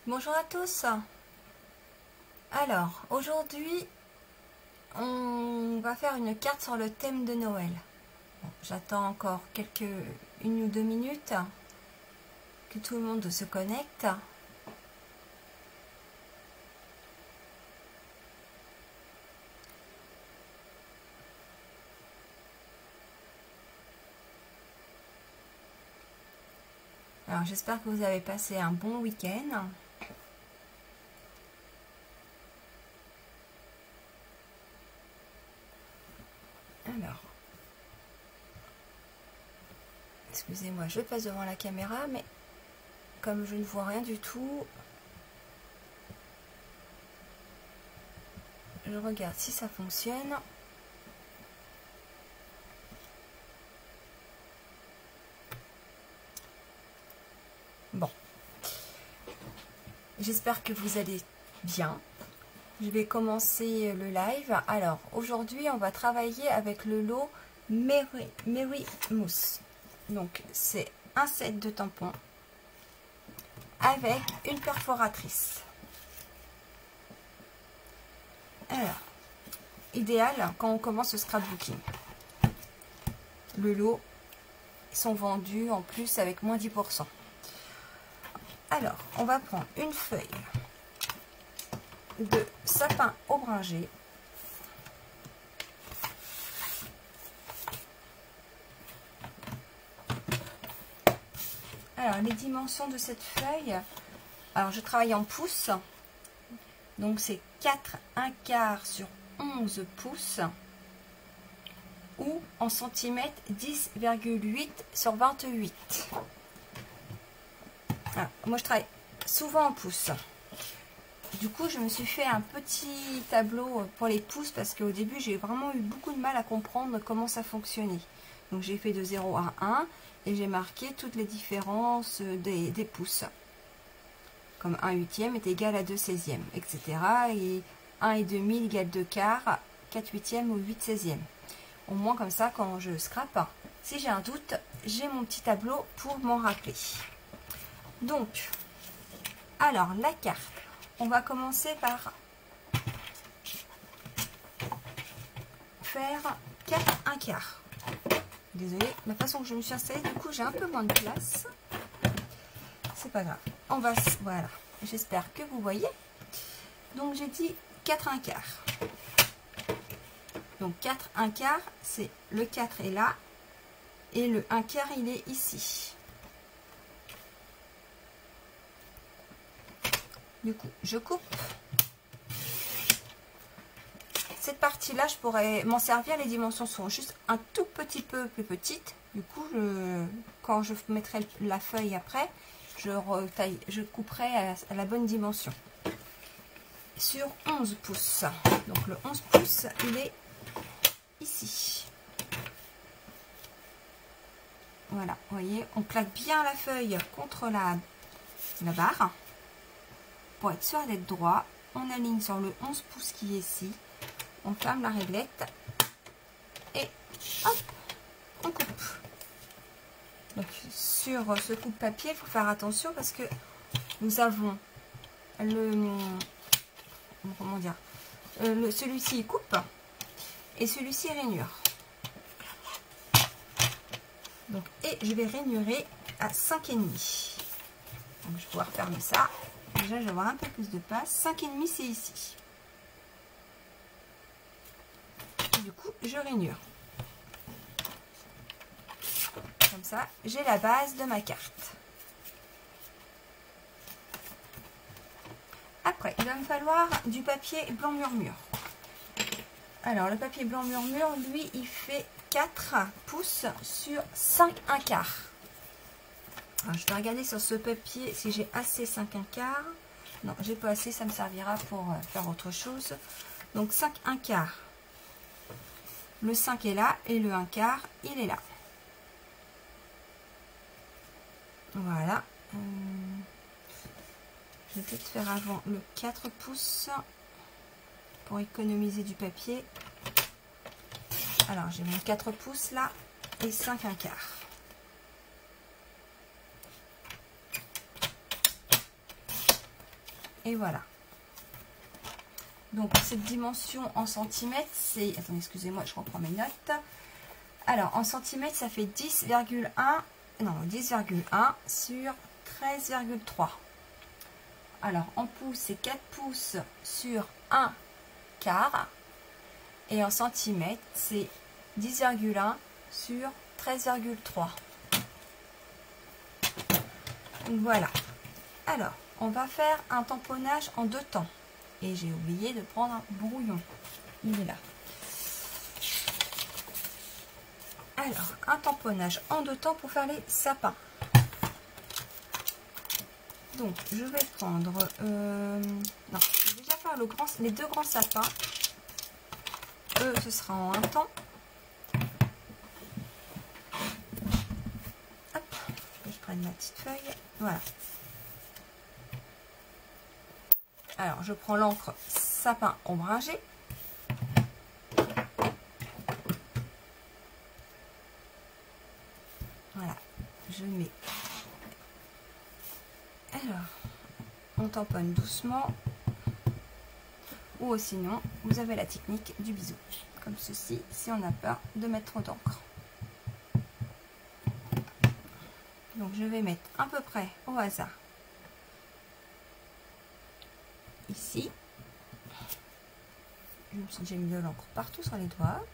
Bonjour à tous. Alors, aujourd'hui, on va faire une carte sur le thème de Noël. Bon, j'attends encore une ou deux minutes que tout le monde se connecte. Alors, j'espère que vous avez passé un bon week-end. Alors, excusez-moi, je passe devant la caméra, mais comme je ne vois rien du tout, je regarde si ça fonctionne. Bon, j'espère que vous allez bien. Je vais commencer le live. Alors, aujourd'hui, on va travailler avec le lot Merry Mousse. Donc, c'est un set de tampons avec une perforatrice. Alors, idéal quand on commence le scrapbooking. Le lot sont vendus en plus avec moins 10%. Alors, on va prendre une feuille de sapin ombragé. Alors, les dimensions de cette feuille, alors je travaille en pouces, donc c'est 4 1/4 sur 11 pouces, ou en centimètres 10,8 sur 28. Alors, moi je travaille souvent en pouces. Du coup, je me suis fait un petit tableau pour les pouces parce qu'au début, j'ai vraiment eu beaucoup de mal à comprendre comment ça fonctionnait. Donc, j'ai fait de 0 à 1 et j'ai marqué toutes les différences des pouces. Comme 1/8 est égal à 2/16, etc. Et 1,5 égale 2/4, 4/8 ou 8/16. Au moins, comme ça, quand je scrape, si j'ai un doute, j'ai mon petit tableau pour m'en rappeler. Donc, alors, la carte. On va commencer par faire 4 1/4. Désolée, la façon que je me suis installée, du coup j'ai un peu moins de place. C'est pas grave. On va, voilà. J'espère que vous voyez. Donc j'ai dit 4 1/4. Donc 4 1/4, c'est le 4 est là et le 1/4 il est ici. Du coup, je coupe. Cette partie-là, je pourrais m'en servir. Les dimensions sont juste un tout petit peu plus petites. Du coup, quand je mettrai la feuille après, je couperai à la bonne dimension. Sur 11 pouces. Donc, le 11 pouces, il est ici. Voilà, vous voyez, on plaque bien la feuille contre la barre. Pour être sûr d'être droit, on aligne sur le 11 pouces qui est ici. On ferme la réglette et hop, on coupe. Donc sur ce coupe-papier, il faut faire attention parce que nous avons comment dire, celui-ci coupe et celui-ci rainure. Donc, et je vais rainurer à 5,5. Donc je vais pouvoir fermer ça. Déjà, je vais avoir un peu plus de place. 5,5, c'est ici. Et du coup, je rainure. Comme ça, j'ai la base de ma carte. Après, il va me falloir du papier blanc murmure. Alors, le papier blanc murmure, lui, il fait 4 pouces sur 5 1/4. Alors, je vais regarder sur ce papier si j'ai assez 5 1/4. Non, j'ai pas assez, ça me servira pour faire autre chose. Donc 5 1/4. Le 5 est là et le 1/4, il est là. Voilà. Je vais peut-être faire avant le 4 pouces pour économiser du papier. Alors, j'ai mon 4 pouces là et 5 1/4. Et voilà. Donc cette dimension en centimètres, c'est... Attendez, excusez-moi, je reprends mes notes. Alors en centimètres, ça fait 10,1 sur 13,3. Alors en pouces, c'est 4 pouces sur 1 quart. Et en centimètres, c'est 10,1 sur 13,3. Voilà. Alors, on va faire un tamponnage en 2 temps. Et j'ai oublié de prendre un brouillon. Il est là. Alors, un tamponnage en 2 temps pour faire les sapins. Donc, je vais prendre... non, je vais déjà faire les 2 grands sapins. Eux, ce sera en 1 temps. Hop, que je prenne ma petite feuille. Voilà. Alors, je prends l'encre sapin ombragé. Voilà, je mets. Alors, on tamponne doucement. Ou sinon, vous avez la technique du bisou. Comme ceci, si on a peur de mettre trop d'encre. Donc, je vais mettre à peu près au hasard. Ici. J'ai mis de l'encre partout sur les doigts.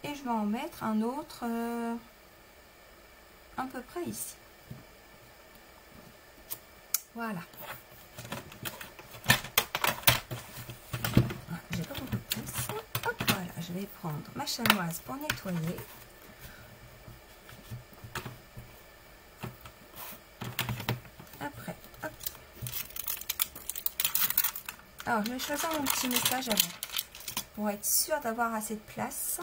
Et je vais en mettre un autre à peu près ici. Voilà. J'ai pas beaucoup de place. Hop, voilà, je vais prendre ma chamoise pour nettoyer. Après, hop. Alors, je vais choisir mon petit message avant pour être sûre d'avoir assez de place.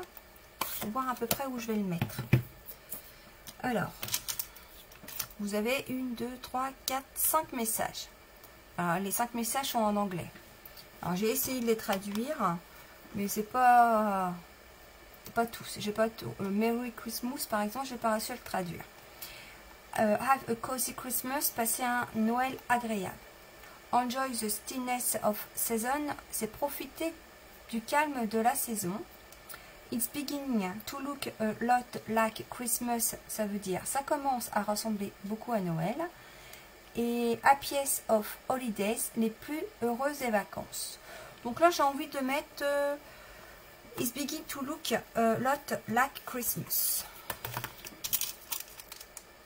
Pour voir à peu près où je vais le mettre. Alors, vous avez 1, 2, 3, 4, 5 messages. Alors, les 5 messages sont en anglais. Alors, j'ai essayé de les traduire, mais c'est pas tous. J'ai pas tout. Merry Christmas, par exemple, j'ai pas réussi à le traduire. Have a cozy Christmas, passer un Noël agréable. Enjoy the stillness of season, c'est profiter du calme de la saison. It's beginning to look a lot like Christmas, ça veut dire ça commence à ressembler beaucoup à Noël. Et happiest of holidays, les plus heureuses des vacances. Donc là j'ai envie de mettre It's beginning to look a lot like Christmas.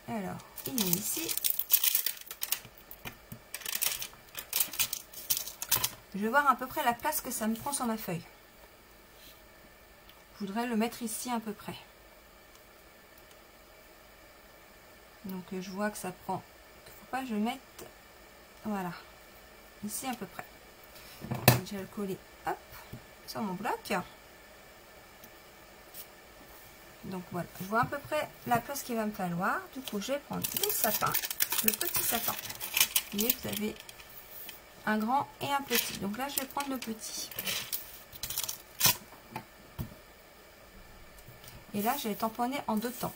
Alors, il est ici. Je vais voir à peu près la place que ça me prend sur ma feuille. Je voudrais le mettre ici à peu près. Donc je vois que ça prend. Il ne faut pas que je mette. Voilà. Ici à peu près. Je vais le coller hop, sur mon bloc. Donc voilà. Je vois à peu près la place qu'il va me falloir. Du coup, je vais prendre les sapins. Le petit sapin. Vous voyez, vous avez un grand et un petit. Donc là, je vais prendre le petit. Et là, je vais tamponner en 2 temps.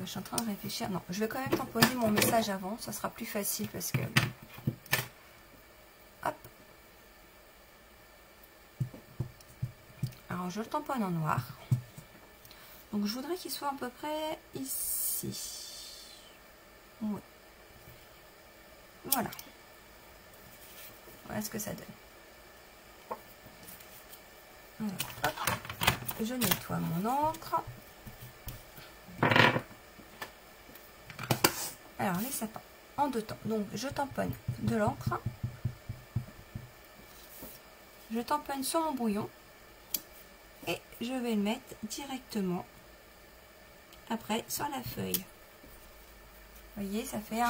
Je suis en train de réfléchir. Non, je vais quand même tamponner mon message avant. Ça sera plus facile parce que... Hop. Alors, je le tamponne en noir. Donc, je voudrais qu'il soit à peu près ici. Oui. Voilà. Voilà ce que ça donne. Alors, hop, je nettoie mon encre. Alors, les sapins, en 2 temps. Donc, je tamponne de l'encre. Je tamponne sur mon brouillon. Et je vais le mettre directement après sur la feuille. Vous voyez, ça fait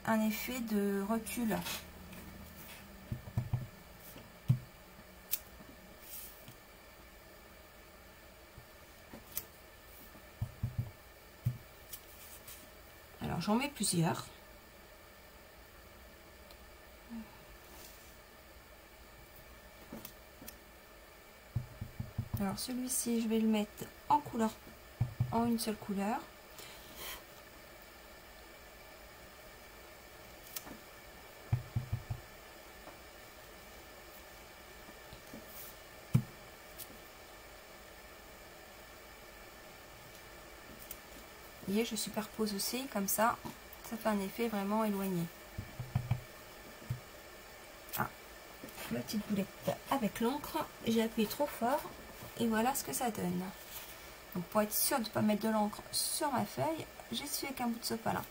un effet de recul. Alors, j'en mets plusieurs. Alors, celui-ci, je vais le mettre en couleur en une seule couleur. Vous voyez, je superpose aussi, comme ça fait un effet vraiment éloigné. Ah, la petite boulette avec l'encre, j'ai appuyé trop fort et voilà ce que ça donne. Donc pour être sûr de ne pas mettre de l'encre sur ma feuille, j'essuie avec un bout de sopalin.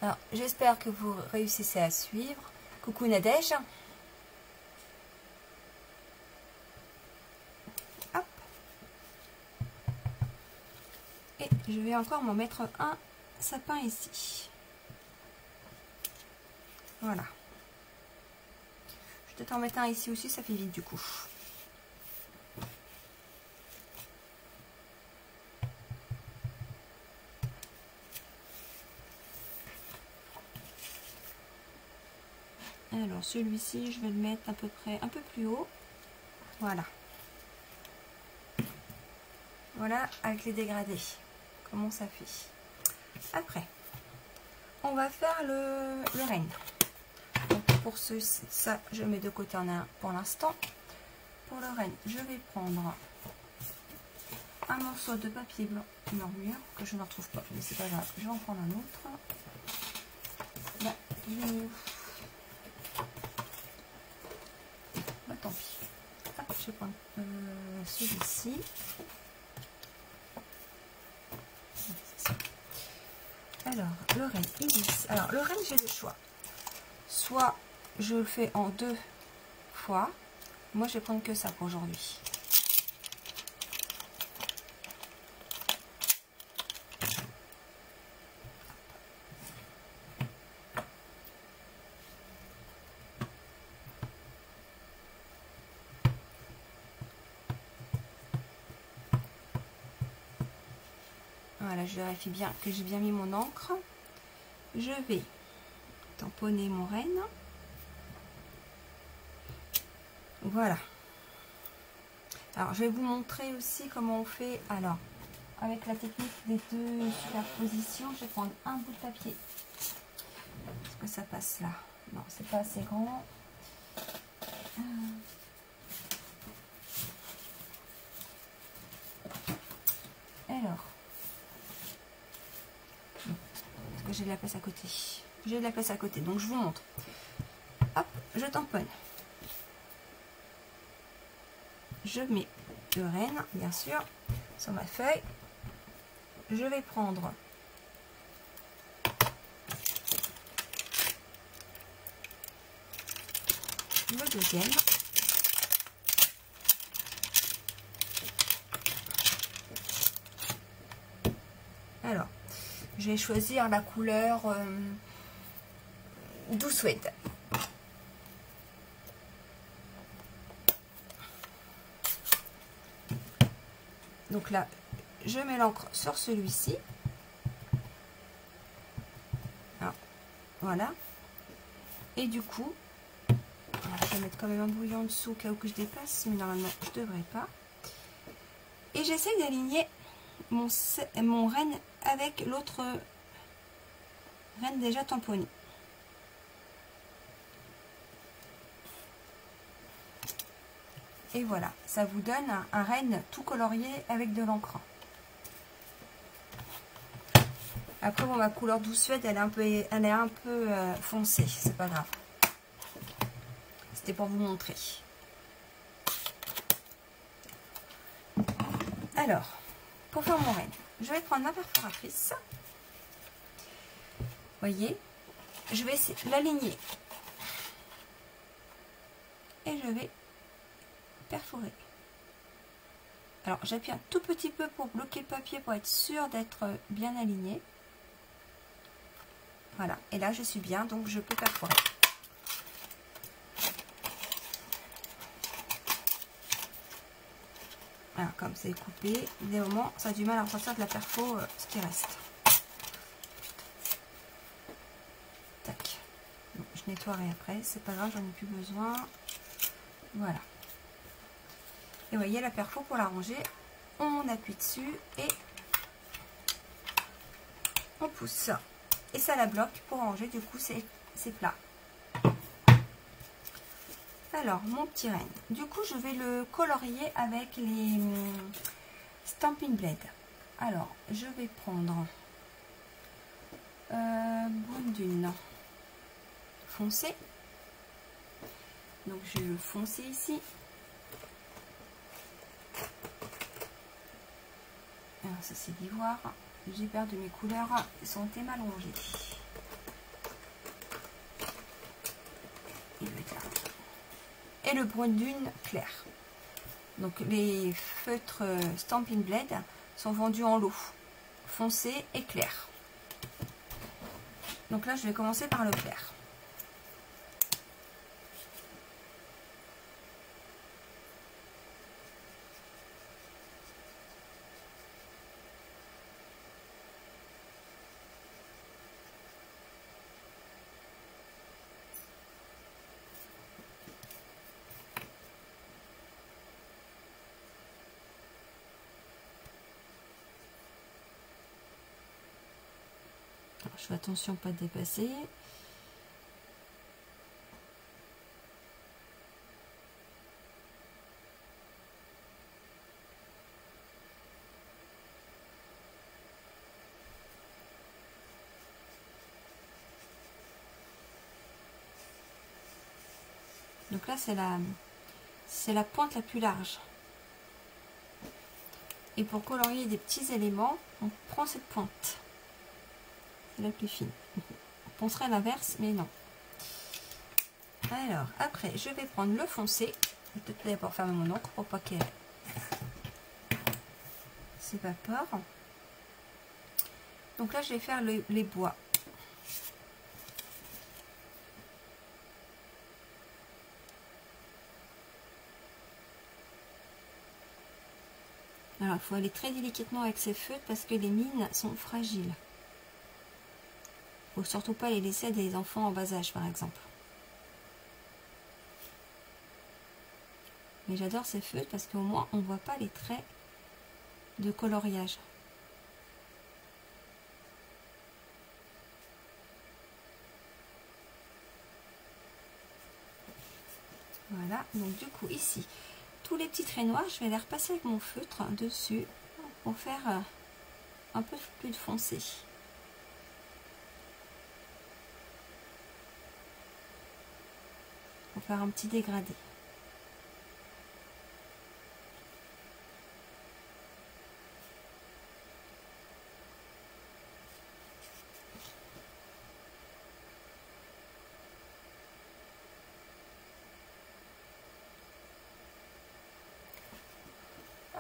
Alors j'espère que vous réussissez à suivre. Coucou Nadège. Hop. Et je vais encore m'en mettre un sapin ici. Voilà. Je vais peut-être en mettre un ici aussi, ça fait vite du coup. Alors celui-ci, je vais le mettre à peu près un peu plus haut. Voilà. Voilà avec les dégradés. Comment ça fait. Après, on va faire le renne. Donc pour ça, je mets de côté en un pour l'instant. Pour le renne, je vais prendre un morceau de papier blanc murmure que je ne retrouve pas, mais c'est pas grave, je vais en prendre un autre. Là, bah, tant pis. Hop, je vais prendre celui-ci. Alors, le renne Ibis. Alors, le renne, j'ai le choix. Soit je le fais en 2 fois. Moi, je vais prendre que ça pour aujourd'hui. Voilà, je vérifie bien que j'ai bien mis mon encre. Je vais tamponner mon renne. Voilà. Alors, je vais vous montrer aussi comment on fait. Alors, avec la technique des 2 superpositions, je vais prendre un bout de papier. Est-ce que ça passe là? Non, c'est pas assez grand. Alors, est-ce que j'ai de la place à côté? J'ai de la place à côté, donc je vous montre. Hop, je tamponne. Je mets le renne, bien sûr, sur ma feuille. Je vais prendre le deuxième. Alors, je vais choisir la couleur douce suède. Donc là, je mets l'encre sur celui-ci. Voilà. Et du coup, je vais mettre quand même un bouillon en dessous au cas où que je dépasse, mais normalement, je ne devrais pas. Et j'essaie d'aligner mon renne avec l'autre renne déjà tamponnée. Et voilà, ça vous donne un renne tout colorié avec de l'encre. Après, bon, ma couleur douce suède, elle est un peu foncée, c'est pas grave. C'était pour vous montrer. Alors, pour faire mon renne, je vais prendre ma perforatrice. Vous voyez, je vais essayer de l'aligner. Et je vais perforer. Alors, j'appuie un tout petit peu pour bloquer le papier pour être sûr d'être bien aligné. Voilà, et là je suis bien, donc je peux perforer. Voilà, comme c'est coupé, des moments, ça a du mal à ressortir de la perfo ce qui reste. Tac. Bon, je nettoierai après, c'est pas grave, j'en ai plus besoin. Voilà. Et vous voyez, la perfo pour la ranger, on appuie dessus et on pousse. Et ça la bloque pour ranger, du coup c'est plat. Alors, mon petit renne. Du coup, je vais le colorier avec les Stampin' Blade. Alors, je vais prendre Brune Dune foncé. Donc, je vais le foncer ici. Alors, ça c'est d'ivoire. J'ai perdu mes couleurs. Elles sont mal rangées. Il va être là. Et le Brune Dune clair. Donc les feutres Stampin' Blade sont vendus en lot, foncé et clair. Donc là je vais commencer par le clair. Je fais attention pas de dépasser. Donc là c'est la pointe la plus large. Et pour colorier des petits éléments, on prend cette pointe. C'est la plus fine. On penserait à l'inverse, mais non. Alors, après, je vais prendre le foncé. Peut-être d'abord fermer mon encre pour pas qu'elle s'évapore. Donc là, je vais faire les bois. Alors, il faut aller très délicatement avec ces feutres parce que les mines sont fragiles. Il ne faut surtout pas les laisser à des enfants en bas âge, par exemple. Mais j'adore ces feutres parce qu'au moins, on ne voit pas les traits de coloriage. Voilà, donc du coup, ici, tous les petits traits noirs, je vais les repasser avec mon feutre dessus pour faire un peu plus de foncé. Pour faire un petit dégradé.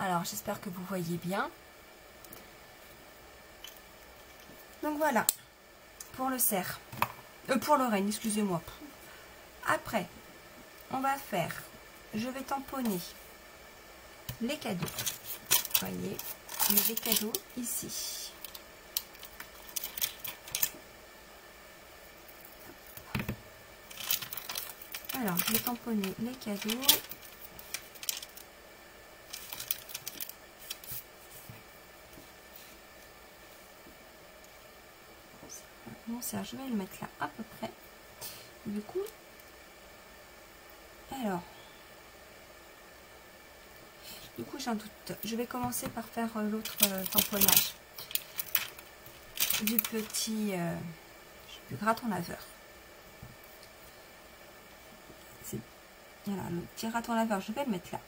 Alors, j'espère que vous voyez bien. Donc voilà, pour le cerf. Pour le renne, excusez-moi. Après, on va faire, je vais tamponner les cadeaux. Vous voyez, les cadeaux ici. Alors, je vais tamponner les cadeaux. Mon cerf, je vais le mettre là à peu près. Du coup, alors, j'ai un doute. Je vais commencer par faire l'autre tamponnage du petit du graton laveur. Voilà, le petit graton laveur, je vais le mettre là.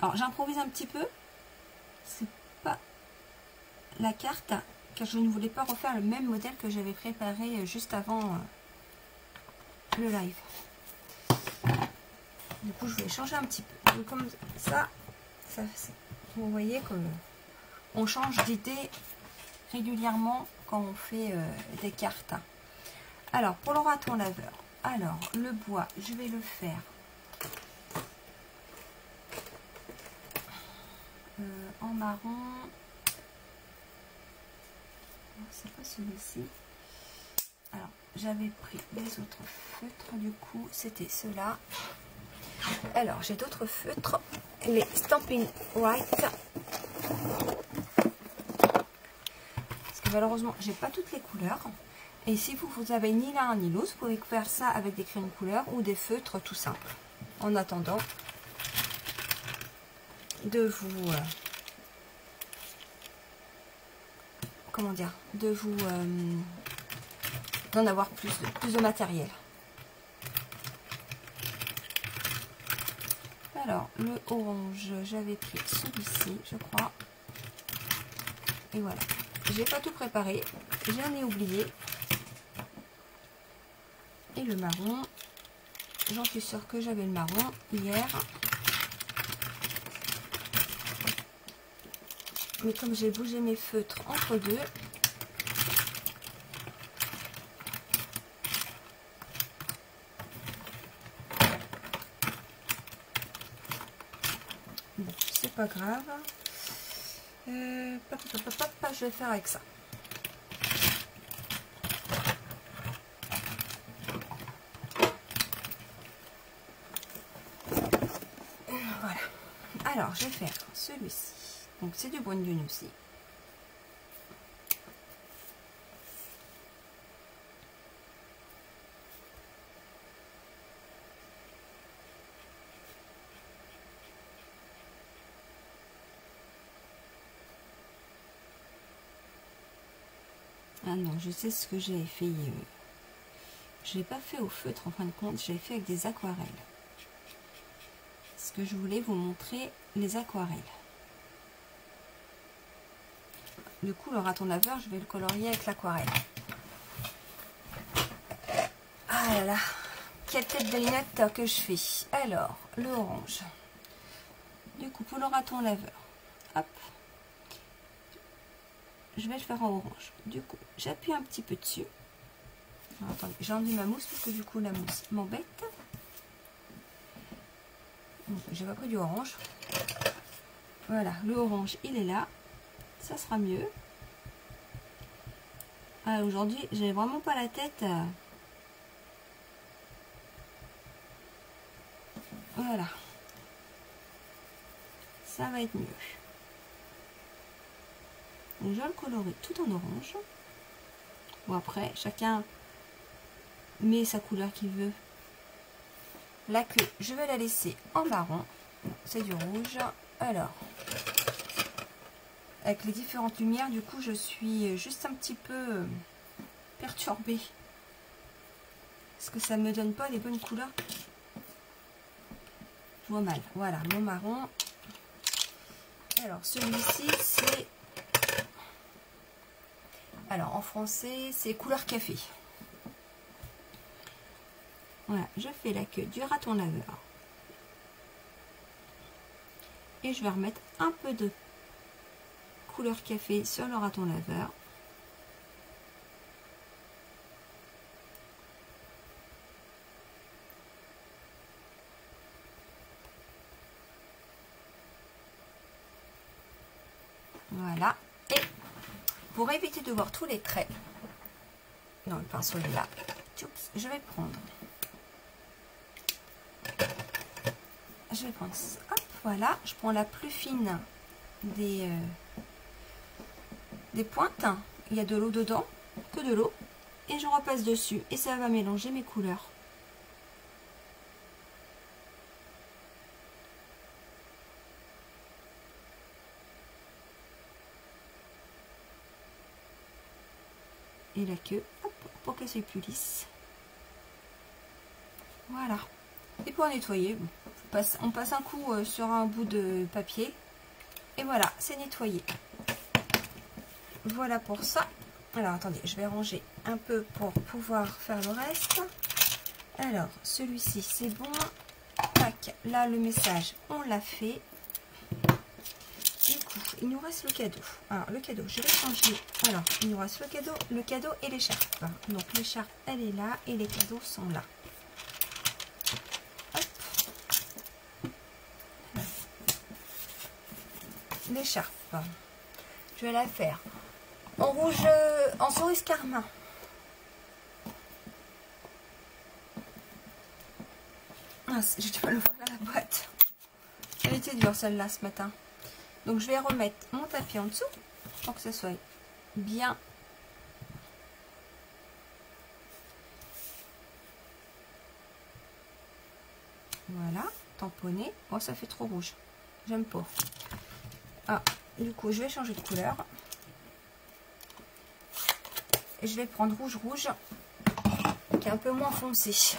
Alors, j'improvise un petit peu. C'est pas la carte, car je ne voulais pas refaire le même modèle que j'avais préparé juste avant le live. Du coup, je vais changer un petit peu. Donc, comme ça, vous voyez que on change d'idée régulièrement quand on fait des cartes. Alors, pour le raton laveur, alors le bois, je vais le faire en marron. C'est pas celui-ci. Alors, j'avais pris les autres feutres, du coup c'était ceux-là. Alors j'ai d'autres feutres, les Stampin' White, parce que malheureusement j'ai pas toutes les couleurs. Et si vous avez ni l'un ni l'autre, vous pouvez faire ça avec des crayons de couleur ou des feutres tout simples. En attendant de vous comment dire, de vous d'en avoir plus de matériel. Alors le orange, j'avais pris celui-ci, je crois. Et voilà. J'ai pas tout préparé, j'en ai oublié. Et le marron, j'en suis sûre que j'avais le marron hier. Mais comme j'ai bougé mes feutres entre deux, bon, c'est pas grave. Je vais faire avec ça. Voilà. Alors, je vais faire celui-ci. Donc, c'est du brune dune aussi. Ah non, je sais ce que j'ai fait. Je l'ai pas fait au feutre en fin de compte, j'ai fait avec des aquarelles. Parce que je voulais vous montrer les aquarelles. Du coup, le raton laveur, je vais le colorier avec l'aquarelle. Ah là là, quelle tête de lunettes que je fais. Alors, le orange. Du coup, pour le raton laveur, hop, je vais le faire en orange. Du coup, j'appuie un petit peu dessus. Attendez, j'ai enlevé ma mousse parce que du coup, la mousse m'embête. J'ai pas pris du orange. Voilà, le orange, il est là. Ça sera mieux. Ah, aujourd'hui, j'ai vraiment pas la tête. Voilà. Ça va être mieux. Donc, je vais le colorer tout en orange. Bon, après, chacun met sa couleur qu'il veut. La queue, je vais la laisser en marron. C'est du rouge. Alors, avec les différentes lumières, du coup, je suis juste un petit peu perturbée. Parce que ça ne me donne pas les bonnes couleurs. Je vois mal. Voilà, mon marron. Alors, celui-ci, c'est... Alors, en français, c'est couleur café. Voilà, je fais la queue du raton laveur. Et je vais remettre un peu de couleur café sur le raton laveur. Voilà. Et pour éviter de voir tous les traits, non, le pinceau est là, je vais prendre hop, voilà, je prends la plus fine des pointes. Il y a de l'eau dedans, que de l'eau, et je repasse dessus et ça va mélanger mes couleurs. Et la queue, hop, pour qu'elle soit plus lisse. Voilà. Et pour nettoyer, bon, on passe un coup sur un bout de papier. Et voilà, c'est nettoyé. Voilà pour ça. Alors, attendez, je vais ranger un peu pour pouvoir faire le reste. Alors, celui-ci, c'est bon. Tac, là, le message, on l'a fait. Du coup, il nous reste le cadeau. Alors, le cadeau, je vais changer. Alors, il nous reste le cadeau et l'écharpe. Donc, l'écharpe, elle est là et les cadeaux sont là. L'écharpe, je vais la faire en rouge, en cerise carmin. mince, j'ai du mal à ouvrir la boîte. Elle était dure celle-là ce matin. Donc je vais remettre mon tapis en dessous pour que ce soit bien. Voilà, tamponné. Oh, ça fait trop rouge. J'aime pas. Ah, du coup, je vais changer de couleur. Et je vais prendre rouge, qui est un peu moins foncé.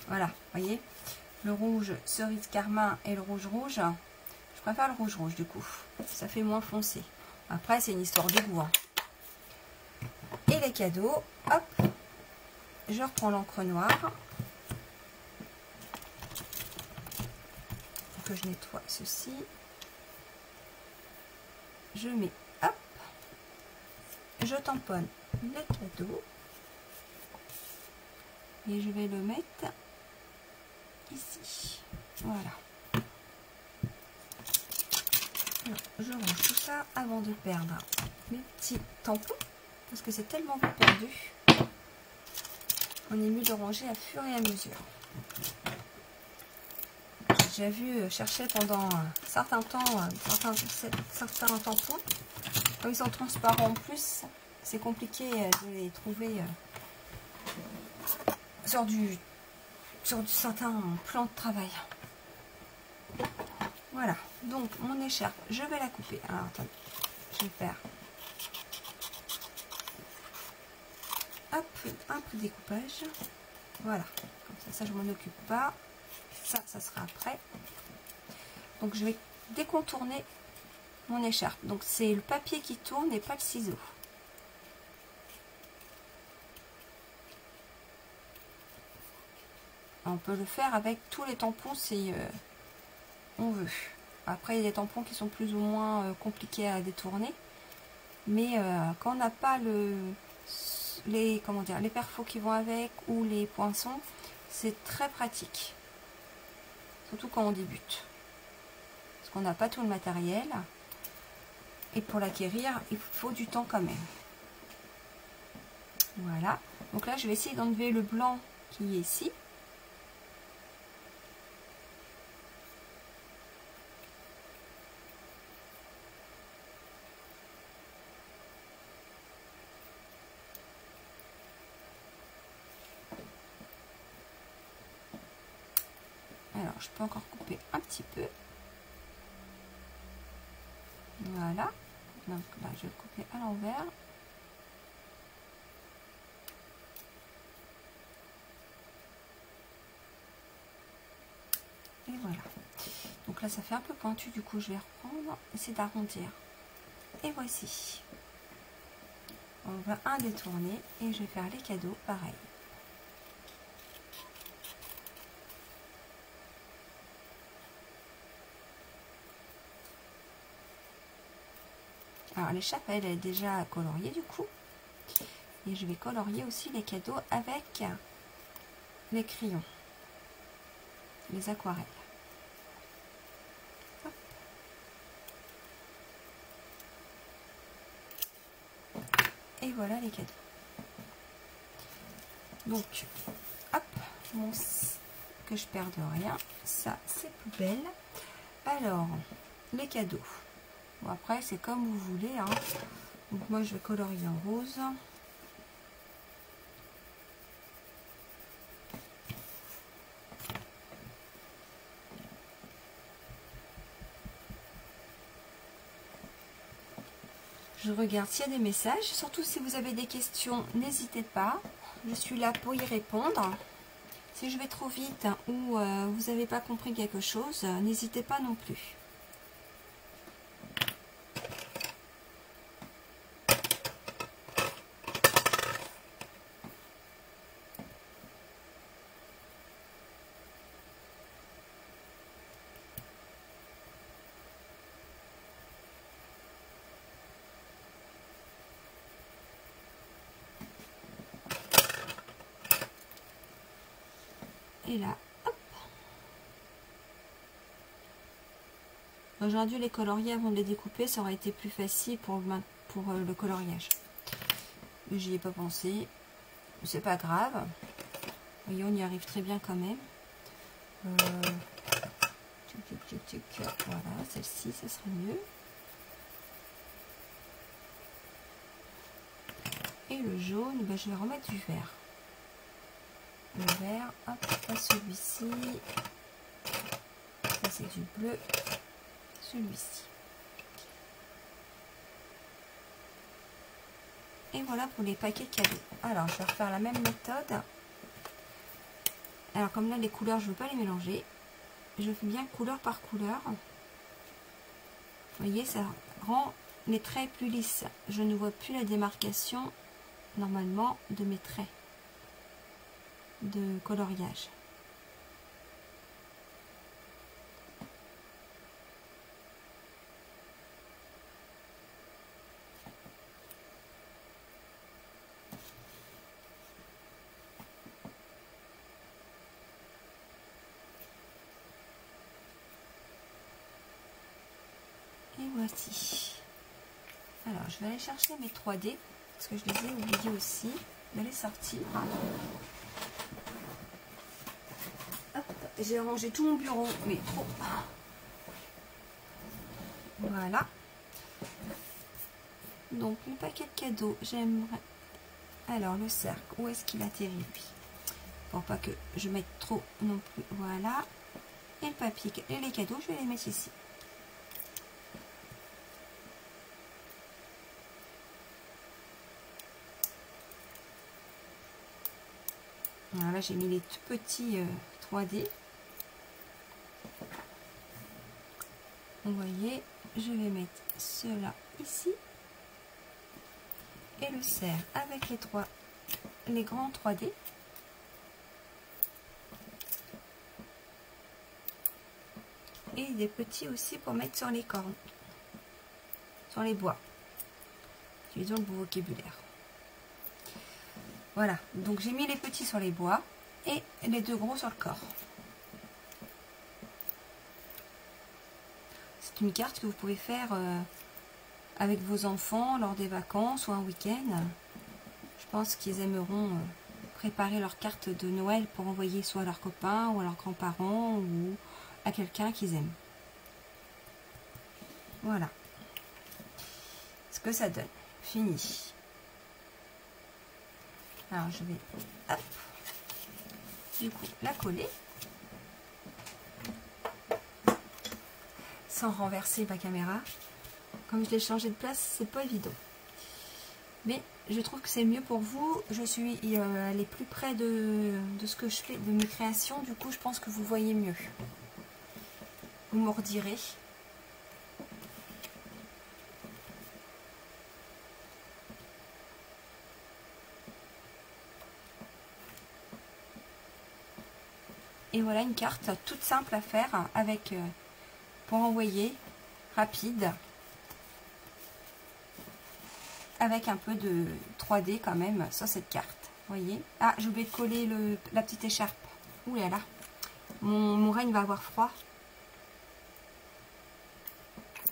Voilà, voyez, le rouge cerise carmin et le rouge. Je préfère le rouge du coup. Ça fait moins foncé. Après, c'est une histoire de goût. Hein. Et les cadeaux, hop, je reprends l'encre noire. Que je nettoie ceci. Je mets, hop, je tamponne le cadeau. Et je vais le mettre ici. Voilà. Alors, je range tout ça avant de perdre mes petits tampons. Parce que c'est tellement vite perdu. On est mieux de ranger à fur et à mesure. J'ai vu chercher pendant un certain temps certains tampons. Comme ils sont transparents en plus, c'est compliqué de les trouver sur du certain plan de travail. Voilà, donc mon écharpe, je vais la couper. Alors attendez, je vais faire hop, un peu de découpage. Voilà, comme ça je m'en occupe pas. Ça sera après. Donc je vais décontourner mon écharpe. Donc c'est le papier qui tourne et pas le ciseau. On peut le faire avec tous les tampons si on veut. Après, il y a des tampons qui sont plus ou moins compliqués à détourner. Mais quand on n'a pas les perfos qui vont avec ou les poinçons, c'est très pratique. Surtout quand on débute. Parce qu'on n'a pas tout le matériel. Et pour l'acquérir, il faut du temps quand même. Voilà. Donc là, je vais essayer d'enlever le blanc qui est ici. Alors, je peux encore couper un petit peu. Voilà. Donc là, je vais couper à l'envers. Et voilà. Donc là, ça fait un peu pointu. Du coup, je vais reprendre. Essayer d'arrondir. Et voici. On va un détourner. Et je vais faire les cadeaux pareil. Alors l'écharpe, elle est déjà coloriée du coup. Et je vais colorier aussi les cadeaux avec les crayons, les aquarelles. Hop. Et voilà les cadeaux. Donc, hop, que je perde rien. Ça, c'est poubelle. Alors, les cadeaux. Bon, après, c'est comme vous voulez. Hein. Donc, moi, je vais colorier en rose. Je regarde s'il y a des messages. Surtout si vous avez des questions, n'hésitez pas. Je suis là pour y répondre. Si je vais trop vite ou vous n'avez pas compris quelque chose, n'hésitez pas non plus. Et là, hop. J'aurais dû les colorier avant de les découper, ça aurait été plus facile pour pour le coloriage. J'y ai pas pensé. C'est pas grave. Vous voyez, on y arrive très bien quand même. Voilà, celle-ci, ça serait mieux. Et le jaune, ben, je vais remettre du vert. Le vert, hop, pas celui-ci. Ça c'est du bleu. Celui-ci. Et voilà pour les paquets cadeaux. Alors, je vais refaire la même méthode. Alors, comme là, les couleurs, je ne veux pas les mélanger. Je fais bien couleur par couleur. Vous voyez, ça rend les traits plus lisses. Je ne vois plus la démarcation, normalement, de mes traits de coloriage. Et voici. Alors, je vais aller chercher mes 3D, parce que je les ai oubliés aussi de les sortir. J'ai rangé tout mon bureau, mais trop. Voilà. Donc, le paquet de cadeaux, j'aimerais... Alors, le cercle, où est-ce qu'il atterrit, lui? Pour pas que je mette trop non plus. Voilà. Et le papier, et les cadeaux, je vais les mettre ici. Alors là, j'ai mis les tout petits 3D. Vous voyez, je vais mettre cela ici. Et le cerf avec les grands 3D. Et des petits aussi pour mettre sur les cornes. Sur les bois. Utilisons le beau vocabulaire. Voilà, donc j'ai mis les petits sur les bois et les deux gros sur le corps. C'est une carte que vous pouvez faire avec vos enfants lors des vacances ou un week-end. Je pense qu'ils aimeront préparer leur carte de Noël pour envoyer soit à leurs copains ou à leurs grands-parents ou à quelqu'un qu'ils aiment. Voilà ce que ça donne. Fini. Alors je vais hop, du coup la coller sans renverser ma caméra. Comme je l'ai changé de place, c'est pas évident. Mais je trouve que c'est mieux pour vous. Je suis allée plus près de ce que je fais, de mes créations. Du coup, je pense que vous voyez mieux. Vous me redirez. Et voilà une carte toute simple à faire avec pour envoyer rapide avec un peu de 3D quand même sur cette carte. Vous voyez. Ah, j'ai oublié de coller la petite écharpe. Ouh là là. Mon règne va avoir froid.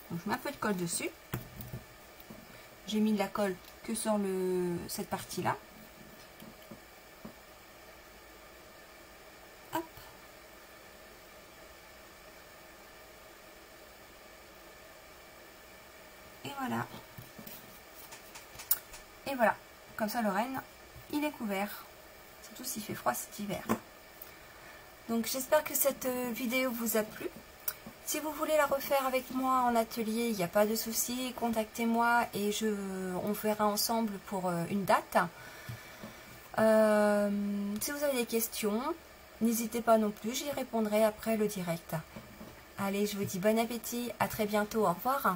Donc je mets un peu de colle dessus. J'ai mis de la colle que sur cette partie là. Et voilà. Et voilà. Comme ça, le renne, il est couvert. Surtout s'il fait froid cet hiver. Donc, j'espère que cette vidéo vous a plu. Si vous voulez la refaire avec moi en atelier, il n'y a pas de souci. Contactez-moi et on verra ensemble pour une date. Si vous avez des questions, n'hésitez pas non plus. J'y répondrai après le direct. Allez, je vous dis bon appétit. À très bientôt. Au revoir.